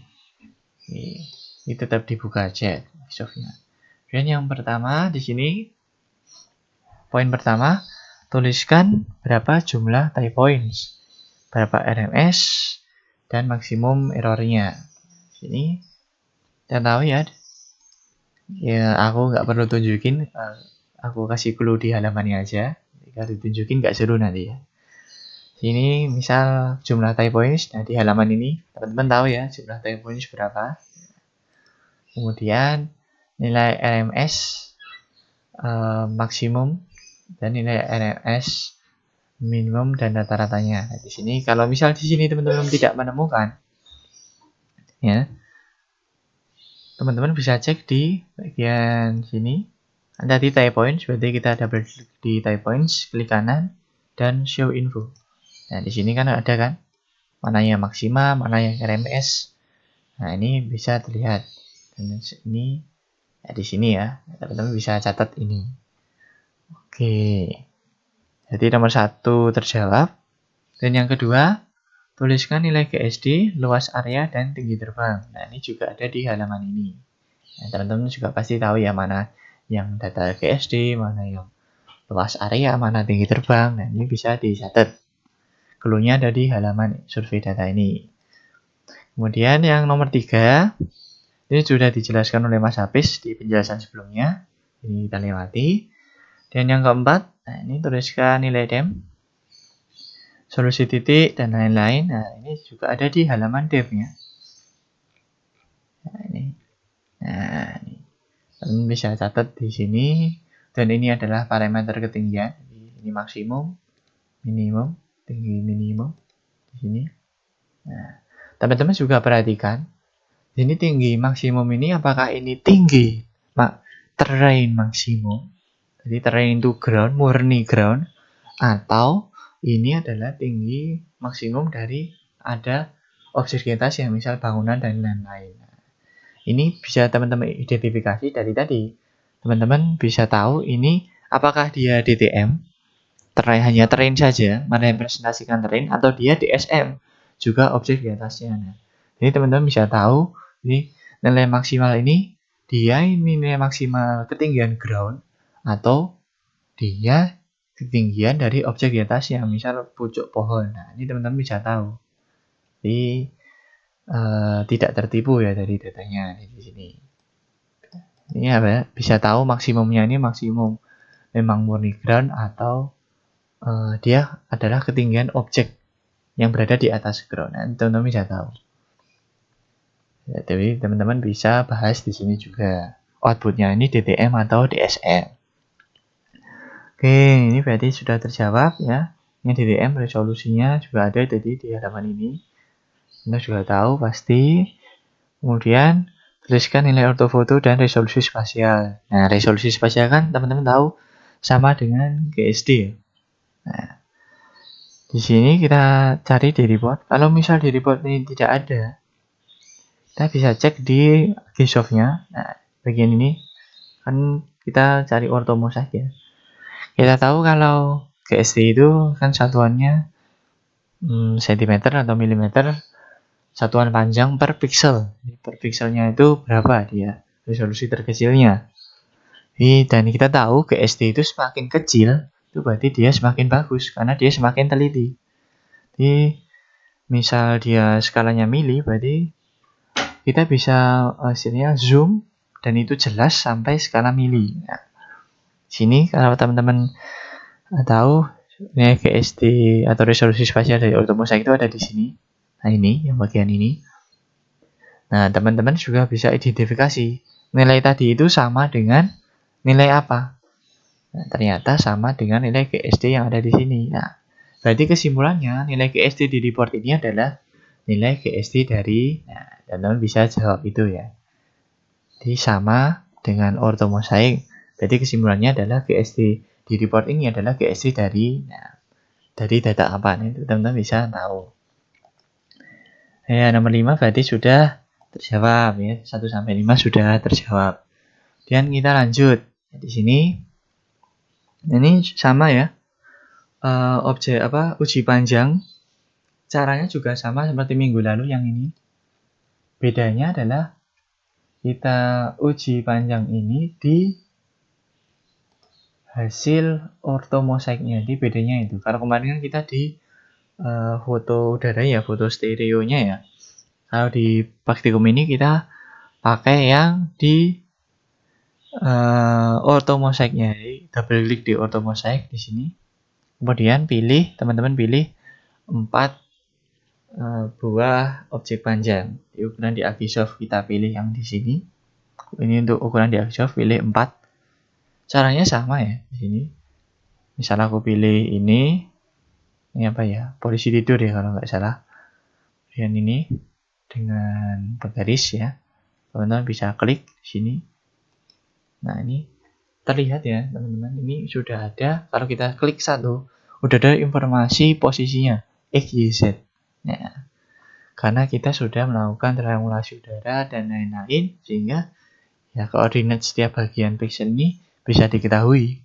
Ini tetap dibuka aja Agisoft-nya. Dan yang pertama di sini, poin pertama, tuliskan berapa jumlah type points, berapa RMS, dan maksimum errornya. Sini kita tahu ya. Ya aku nggak perlu tunjukin, aku kasih clue di halamannya aja. Jika ditunjukin nggak seru nanti ya. Sini misal jumlah type points, nah di halaman ini teman-teman tahu ya jumlah type points berapa. Kemudian nilai RMS maksimum dan nilai RMS minimum dan rata-ratanya. Nah, di sini kalau misal di sini teman-teman tidak menemukan, ya teman-teman bisa cek di bagian sini. Ada di type points, berarti kita double klik di type points, klik kanan dan show info. Nah di sini kan ada kan mana yang maksima, mana yang RMS. Nah ini bisa terlihat. Dan ini ya di sini ya, teman-teman bisa catat ini. Oke, jadi nomor 1 terjawab. Dan yang kedua, tuliskan nilai GSD, luas area, dan tinggi terbang. Nah ini juga ada di halaman ini. Nah, teman-teman juga pasti tahu ya mana yang data GSD, mana yang luas area, mana tinggi terbang. Nah ini bisa dicatat. Clue-nya ada di halaman survei data ini. Kemudian yang nomor 3, ini sudah dijelaskan oleh Mas Hafiz di penjelasan sebelumnya. Ini kita lewati. Dan yang keempat, nah ini tuliskan nilai DEM, solusi titik, dan lain-lain. Nah ini juga ada di halaman DEM-nya. Nah ini. Teman bisa catat di sini. Dan ini adalah parameter ketinggian. Ini maksimum, minimum, tinggi minimum di sini. Nah, teman-teman juga perhatikan. Ini tinggi maksimum ini apakah ini tinggi terrain maksimum, jadi terrain itu ground, murni ground, atau ini adalah tinggi maksimum dari ada objek di atas yang misal bangunan dan lain-lain. Ini bisa teman-teman identifikasi dari tadi. Teman-teman bisa tahu ini apakah dia DTM, terrain hanya terrain saja, merepresentasikan terrain, atau dia DSM, juga objek di atasnya. Nah, jadi teman-teman bisa tahu ini nilai maksimal ini dia ini nilai maksimal ketinggian ground atau dia ketinggian dari objek di atasnya, misal pucuk pohon. Nah, ini teman-teman bisa tahu. Jadi tidak tertipu ya dari datanya di sini. Ini apa ya? Bisa tahu maksimumnya ini maksimum memang murni ground atau dia adalah ketinggian objek yang berada di atas ground. Nah, teman-teman bisa tahu. Ya, jadi teman-teman bisa bahas di sini juga outputnya ini DTM atau DSM. Oke, ini berarti sudah terjawab ya. Ini DTM resolusinya juga ada tadi di halaman ini. Anda juga tahu pasti. Kemudian tuliskan nilai ortofoto dan resolusi spasial. Nah, resolusi spasial kan teman-teman tahu sama dengan GSD. Nah, di sini kita cari di report. Kalau misal di report ini tidak ada, kita bisa cek di Agisoft-nya. Nah, bagian ini kan kita cari ortomo saja. Kita tahu kalau GSD itu kan satuannya cm atau milimeter, satuan panjang per pixel. Per pixelnya itu berapa dia resolusi terkecilnya. Dan kita tahu GSD itu semakin kecil, itu berarti dia semakin bagus karena dia semakin teliti. Jadi misal dia skalanya mili, berarti kita bisa istilahnya zoom dan itu jelas sampai skala mili. Nah, sini kalau teman-teman tahu ini GSD atau resolusi spasial dari ortomosaik itu ada di sini. Nah, ini yang bagian ini. Nah, teman-teman juga bisa identifikasi nilai tadi itu sama dengan nilai apa. Nah, ternyata sama dengan nilai GSD yang ada di sini. Nah, berarti kesimpulannya nilai GSD di report ini adalah nilai GSD dari, nah, teman-teman bisa jawab itu ya. Jadi sama dengan ortomosaik. Berarti kesimpulannya adalah GSD di report ini adalah GSD dari, nah, dari data apa? Nah, itu teman-teman bisa tahu. Ya, nomor 5 berarti sudah terjawab ya. 1 sampai 5 sudah terjawab. Dan kita lanjut. Di sini ini sama ya. Objek uji panjang caranya juga sama seperti minggu lalu yang ini. Bedanya adalah kita uji panjang ini di hasil ortomosaiknya. Jadi bedanya itu. Kalau kemarin kan kita di foto udara ya, foto stereonya ya. Kalau di praktikum ini kita pakai yang di ortomosaiknya. Jadi double klik di ortomosaik di sini. Kemudian teman-teman pilih 4 buah objek panjang. Di ukuran di Agisoft kita pilih yang di sini. Ini untuk ukuran di Agisoft pilih 4. Caranya sama ya di sini. Misal aku pilih ini apa ya? Posisi tidur ya kalau nggak salah. Kemudian ini dengan bergaris ya. Teman-teman bisa klik di sini. Nah, ini terlihat ya teman-teman. Ini sudah ada. Kalau kita klik satu, udah ada informasi posisinya X, Y, Z. Ya, karena kita sudah melakukan triangulasi udara dan lain-lain, sehingga ya koordinat setiap bagian pixel ini bisa diketahui.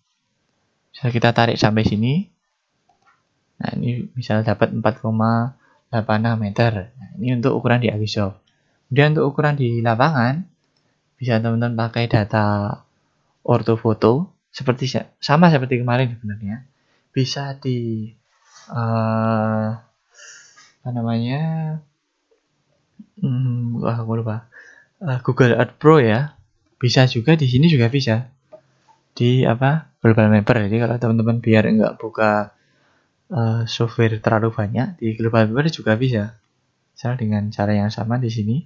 Misal kita tarik sampai sini, nah ini misal dapat 4,86 meter. Nah, ini untuk ukuran di Agisoft. Kemudian untuk ukuran di lapangan, bisa teman-teman pakai data ortofoto sama seperti kemarin sebenarnya. Bisa di aku lupa. Google Earth Pro ya. Bisa juga di sini juga bisa. Di Global Mapper. Jadi kalau teman-teman biar enggak buka software terlalu banyak, di Global Mapper juga bisa. Misal dengan cara yang sama di sini.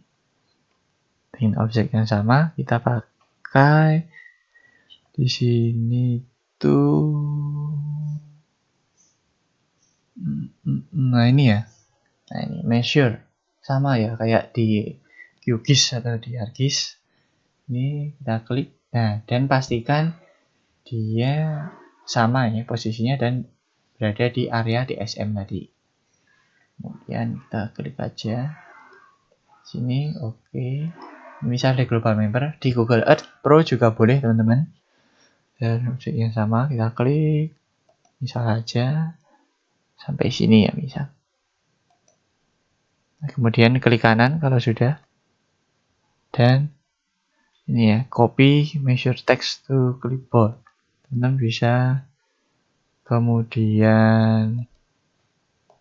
Dengan objek yang sama kita pakai di sini tuh. Nah, ini ya. Nah, ini measure sama ya kayak di QGIS atau di ArcGIS. Ini kita klik. Nah, dan pastikan dia sama ya posisinya dan berada di area DSM tadi. Kemudian kita klik aja. Sini oke. Misal di Global Mapper, di Google Earth Pro juga boleh teman-teman. Dan objek yang sama kita klik. Misal aja sampai sini ya misal. Nah, kemudian klik kanan kalau sudah. Dan ini ya, copy measure text to clipboard. Teman-teman bisa kemudian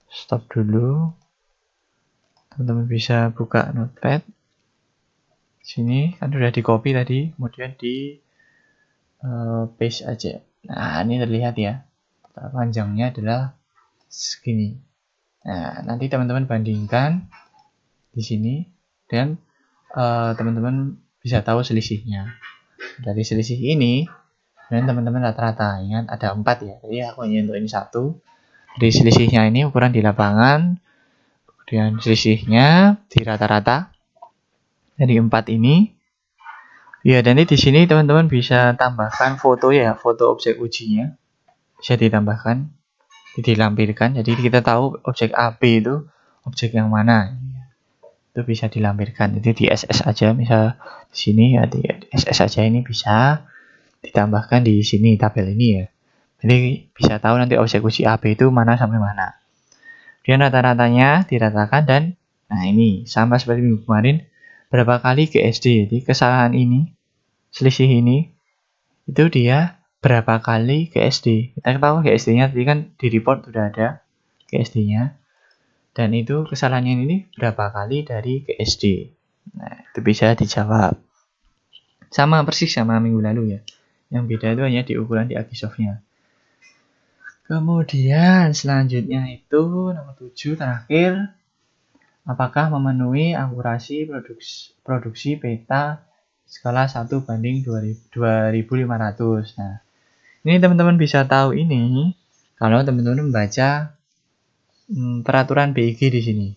stop dulu. Teman-teman bisa buka notepad. Sini kan sudah di copy tadi, kemudian di paste aja. Nah, ini terlihat ya. Panjangnya adalah segini. Nah, nanti teman-teman bandingkan di sini dan teman-teman bisa tahu selisihnya. Dari selisih ini, dan teman-teman rata-rata ingat ada 4 ya. Jadi aku hanya untuk ini 1. Dari selisihnya ini ukuran di lapangan, kemudian selisihnya di rata-rata dari 4 ini. Ya, dan di sini teman-teman bisa tambahkan foto ya, foto objek ujinya bisa ditambahkan, dilampirkan. Jadi kita tahu objek AB itu objek yang mana. Itu bisa dilampirkan. Jadi di SS aja, misal di sini ya di SS aja ini bisa ditambahkan di sini tabel ini ya. Jadi bisa tahu nanti objek uji AB itu mana sampai mana. Kemudian rata-ratanya diratakan dan nah ini sama seperti minggu kemarin berapa kali GSD. Jadi kesalahan ini, selisih ini itu dia berapa kali GSD. Kita tahu GSD-nya tadi kan di report sudah ada GSD-nya. Dan itu kesalahannya ini berapa kali dari GSD. Nah, itu bisa dijawab. Sama persis sama minggu lalu ya. Yang beda itu hanya di ukuran di Agisoft-nya. Kemudian selanjutnya itu nomor 7 terakhir. Apakah memenuhi akurasi produksi peta skala 1:2500. Nah, ini teman-teman bisa tahu ini kalau teman-teman membaca peraturan BIG di sini.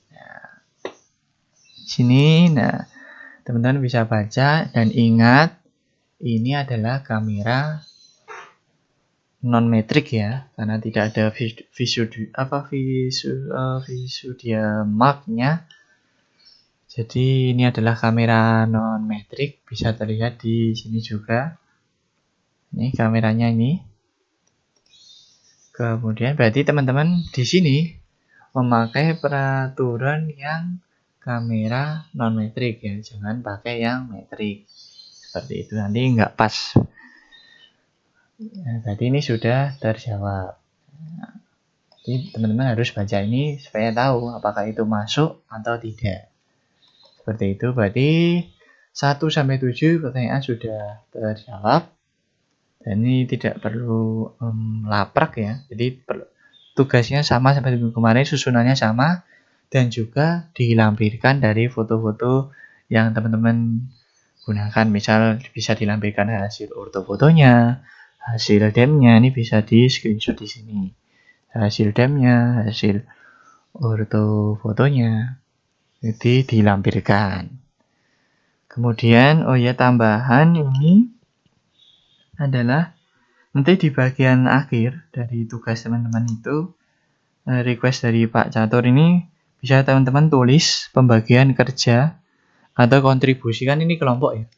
Nah, teman-teman bisa baca dan ingat ini adalah kamera non-metrik ya, karena tidak ada Visudia Mark-nya. Jadi ini adalah kamera non-metrik, bisa terlihat di sini juga. Ini kameranya ini. Kemudian berarti teman-teman di sini memakai peraturan yang kamera non-metrik ya, jangan pakai yang metrik. Seperti itu, nanti nggak pas. Nah, berarti ini sudah terjawab. Jadi teman-teman harus baca ini supaya tahu apakah itu masuk atau tidak. Seperti itu, berarti 1-7 pertanyaan sudah terjawab. Dan ini tidak perlu laprak ya. Jadi tugasnya sama seperti minggu kemarin, susunannya sama. Dan juga dilampirkan dari foto-foto yang teman-teman gunakan. Misal bisa dilampirkan hasil ortofotonya, hasil dem-nya, ini bisa di screenshot di sini. Hasil dem-nya, hasil ortofotonya, jadi dilampirkan. Kemudian, tambahan ini adalah nanti di bagian akhir dari tugas teman-teman itu, request dari Pak Catur ini bisa teman-teman tulis pembagian kerja atau kontribusi, kan ini kelompok ya.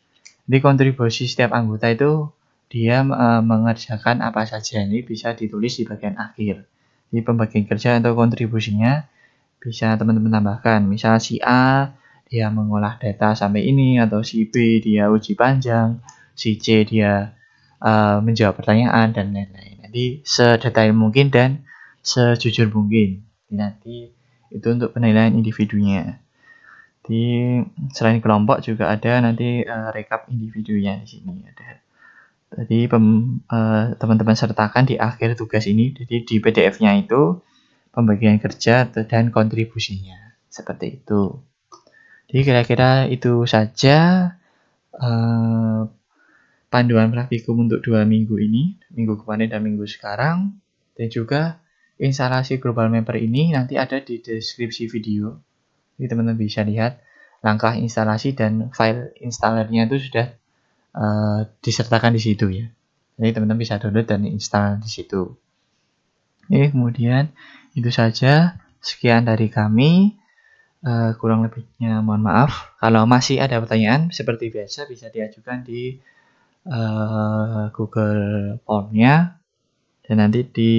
Jadi kontribusi setiap anggota itu dia mengerjakan apa saja, ini bisa ditulis di bagian akhir. Jadi pembagian kerja atau kontribusinya bisa teman-teman tambahkan. Misal si A dia mengolah data sampai ini, atau si B dia uji panjang, si C dia menjawab pertanyaan dan lain-lain. Nanti sedetail mungkin dan sejujur mungkin. Nanti itu untuk penilaian individunya. Di selain kelompok juga ada nanti rekap individunya di sini ada. Jadi teman-teman sertakan di akhir tugas ini. Jadi di PDF-nya itu pembagian kerja dan kontribusinya seperti itu. Jadi kira-kira itu saja panduan praktikum untuk 2 minggu ini, minggu kemarin dan minggu sekarang. Dan juga instalasi Global Mapper ini nanti ada di deskripsi video. Jadi teman-teman bisa lihat langkah instalasi dan file installernya itu sudah disertakan di situ ya. Jadi teman-teman bisa download dan install di situ. Oke, kemudian itu saja. Sekian dari kami. Kurang lebihnya mohon maaf. Kalau masih ada pertanyaan seperti biasa bisa diajukan di Google Form-nya, dan nanti di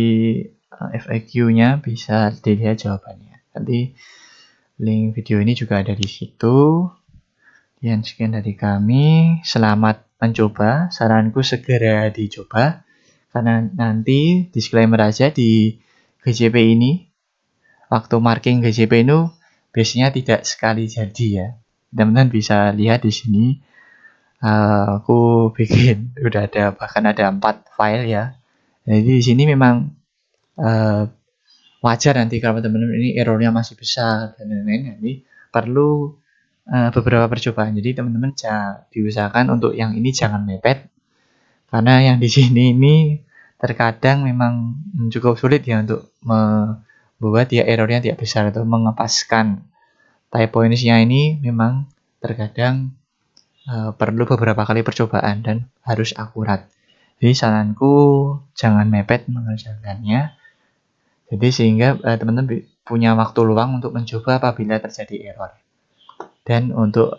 FAQ-nya bisa dilihat jawabannya. Nanti link video ini juga ada di situ. Dan sekian dari kami. Selamat mencoba. Saranku segera dicoba. Karena nanti disclaimer aja di GJP ini, waktu marking GJP itu biasanya tidak sekali jadi ya. Teman-teman bisa lihat di sini. Aku bikin udah ada, bahkan ada 4 file ya. Jadi di sini memang wajar nanti kalau teman-teman ini errornya masih besar dan lain-lain. Jadi perlu beberapa percobaan. Jadi teman-teman diusahakan untuk yang ini jangan mepet, karena yang di sini ini terkadang memang cukup sulit ya untuk membuat dia errornya tidak besar atau mengepaskan typo-nya ini memang terkadang perlu beberapa kali percobaan dan harus akurat. Jadi saranku jangan mepet mengerjakannya. Jadi sehingga teman-teman punya waktu luang untuk mencoba apabila terjadi error. Dan untuk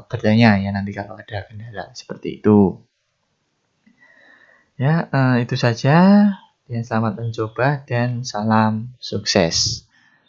bertanya ya nanti kalau ada kendala seperti itu. Ya, itu saja. Dan selamat mencoba dan salam sukses.